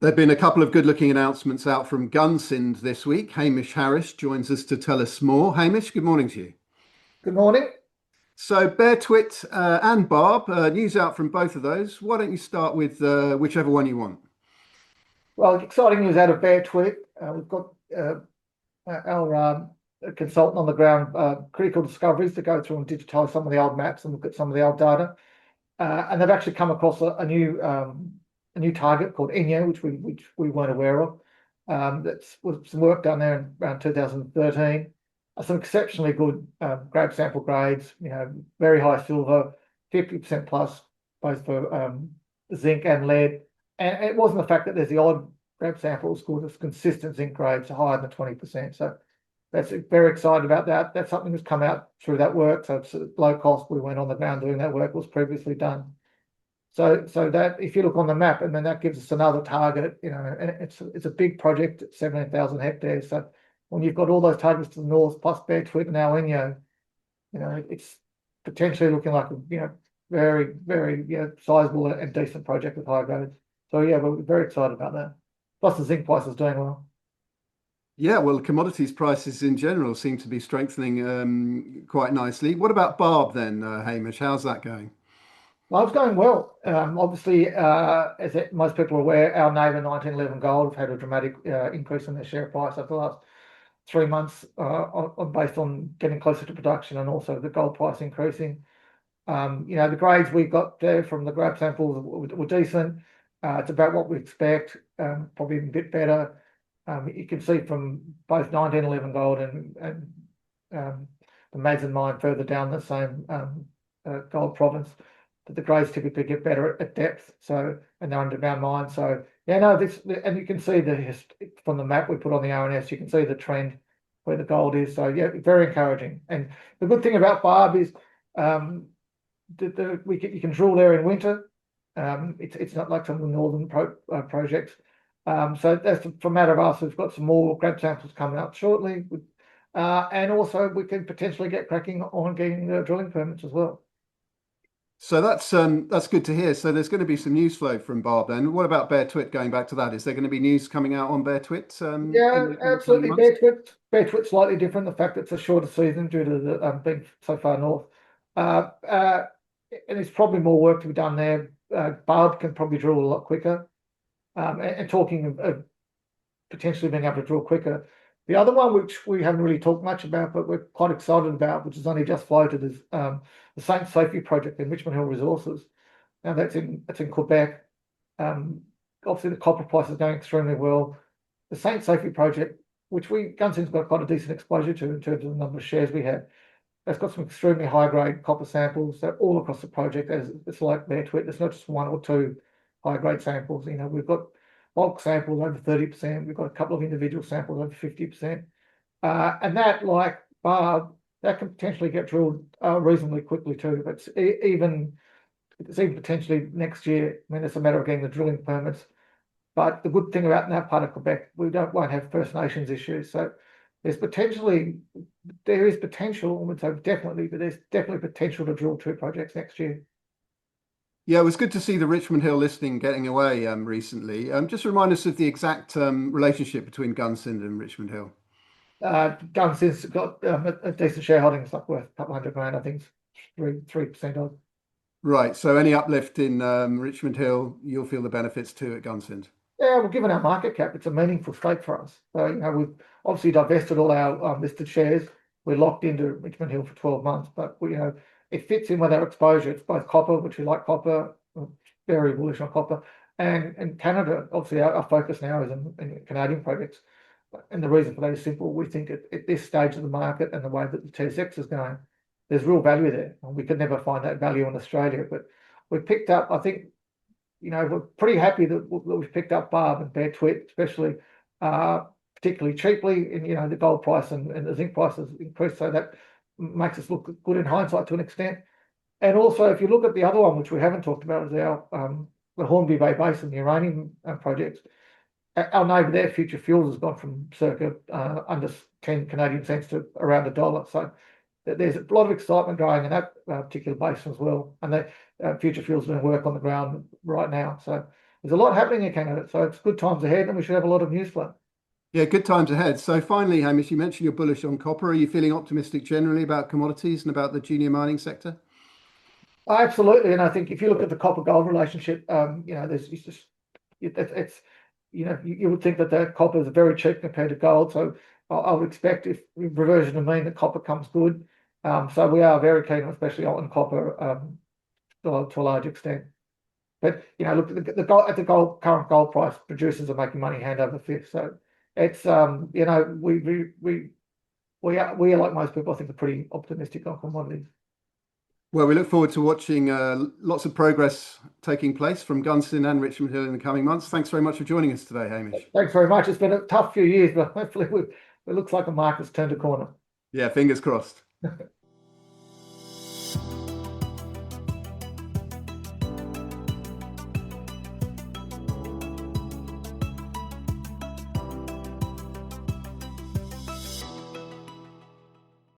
There have been a couple of good-looking announcements out from Gunsynd this week. Hamish Harris joins us to tell us more. Hamish, good morning to you. Good morning. So Bear Twit and Barb, news out from both of those. Why don't you start with whichever one you want? Well, exciting news out of Bear Twit. We've got our consultant on the ground, Critical Discoveries, to go through and digitise some of the old maps and look at some of the old data. And they've actually come across a new target called Inyo, which we weren't aware of. That's was some work done there in around 2013. Some exceptionally good grab sample grades. Very high silver, 50% plus, both for zinc and lead. And it wasn't the fact that there's the odd grab sample scored as consistent zinc grades higher than 20%. So that's very excited about that. That's something that's come out through that work. So it's low cost. We went on the ground doing that work was previously done. So that if you look on the map, and then that gives us another target, and it's a big project, 17,000 hectares. So when you've got all those targets to the north, plus Bear Twit and now Inyo, it's potentially looking like a very, very sizable and decent project with high grades. So yeah, we're very excited about that. Plus the zinc price is doing well. Yeah, well, commodities prices in general seem to be strengthening quite nicely. What about Barb then, Hamish? How's that going? Well, it's going well. Obviously, as most people are aware, our neighbour 1911 Gold have had a dramatic increase in their share price over the last 3 months, based on getting closer to production and also the gold price increasing. The grades we got there from the grab samples were decent. It's about what we expect, probably even a bit better. You can see from both 1911 Gold and the Madsen mine further down the same gold province, that the grades typically get better at depth. So, and they're underground mines. So yeah, no, and you can see from the map we put on the RNS, you can see the trend where the gold is. So yeah, very encouraging. And the good thing about Barb is you can drill there in winter. It's not like some of the northern projects. So that's for a matter of us. We've got some more grab samples coming up shortly, and also we can potentially get cracking on getting drilling permits as well. So that's good to hear. So there's going to be some news flow from Barb then. What about Bear Twit? Going back to that, is there going to be news coming out on Bear Twit? Yeah, absolutely. Bear Twit's slightly different. The fact that it's a shorter season due to the being so far north, and there's probably more work to be done there. Barb can probably drill a lot quicker. And talking of potentially being able to drill quicker. The other one, which we haven't really talked much about, but we're quite excited about, which has only just floated, is the St. Sophie project in Richmond Hill Resources. Now that's in Quebec. Obviously the copper price is going extremely well. The St. Sophie project, which Gunsynd's got quite a decent exposure to in terms of the number of shares we have, that's got some extremely high grade copper samples that all across the project. As it's like Bear Twit, there's not just one or two high grade samples. We've got bulk samples over 30%. We've got a couple of individual samples over 50%. And that, like Barb, that can potentially get drilled reasonably quickly too. But it's even potentially next year. I mean, it's a matter of getting the drilling permits. But the good thing about that part of Quebec, won't have First Nations issues. So there is potential, I would say definitely, but there's definitely potential to drill 2 projects next year. Yeah, it was good to see the Richmond Hill listing getting away recently. Just remind us of the exact relationship between Gunsynd and Richmond Hill. Gunsynd's got a decent shareholding. It's like worth a couple $100,000, I think, 3% of. Right. So any uplift in Richmond Hill, you'll feel the benefits too at Gunsynd. Yeah, well, given our market cap, it's a meaningful stake for us. So we've obviously divested all our listed shares. We're locked into Richmond Hill for 12 months, but it fits in with our exposure. It's both copper, which we like copper, very bullish on copper, and Canada. Obviously, our focus now is in Canadian projects. And the reason for that is simple. We think at this stage of the market and the way that the TSX is going, there's real value there. And we could never find that value in Australia. But we picked up, I think, we're pretty happy that we've picked up Barb and Bear Twit, especially particularly cheaply. And, the gold price and the zinc price has increased. So that makes us look good in hindsight to an extent. And also, if you look at the other one, which we haven't talked about, is our the Hornby Bay Basin, the uranium projects. Our neighbour there, Future Fuels, has gone from circa under 10 Canadian cents to around $1. So there's a lot of excitement going in that particular basin as well. And Future Fuels doing work on the ground right now. So there's a lot happening in Canada, so it's good times ahead, and we should have a lot of news flow. Yeah, good times ahead. So finally, Hamish, you mentioned you're bullish on copper. Are you feeling optimistic generally about commodities and about the junior mining sector? Absolutely, and I think if you look at the copper gold relationship, there's it's just it's you would think that copper is very cheap compared to gold. So I would expect if reversion to mean that copper comes good. So we are very keen, especially on copper, to a large extent. But look at the current gold price, producers are making money hand over fist. So it's we are like most people, I think, are pretty optimistic on commodities. Well, we look forward to watching lots of progress taking place from Gunsynd and Richmond Hill in the coming months. Thanks very much for joining us today, Hamish. Thanks very much. It's been a tough few years, but hopefully it looks like the market's turned a corner. Yeah, fingers crossed.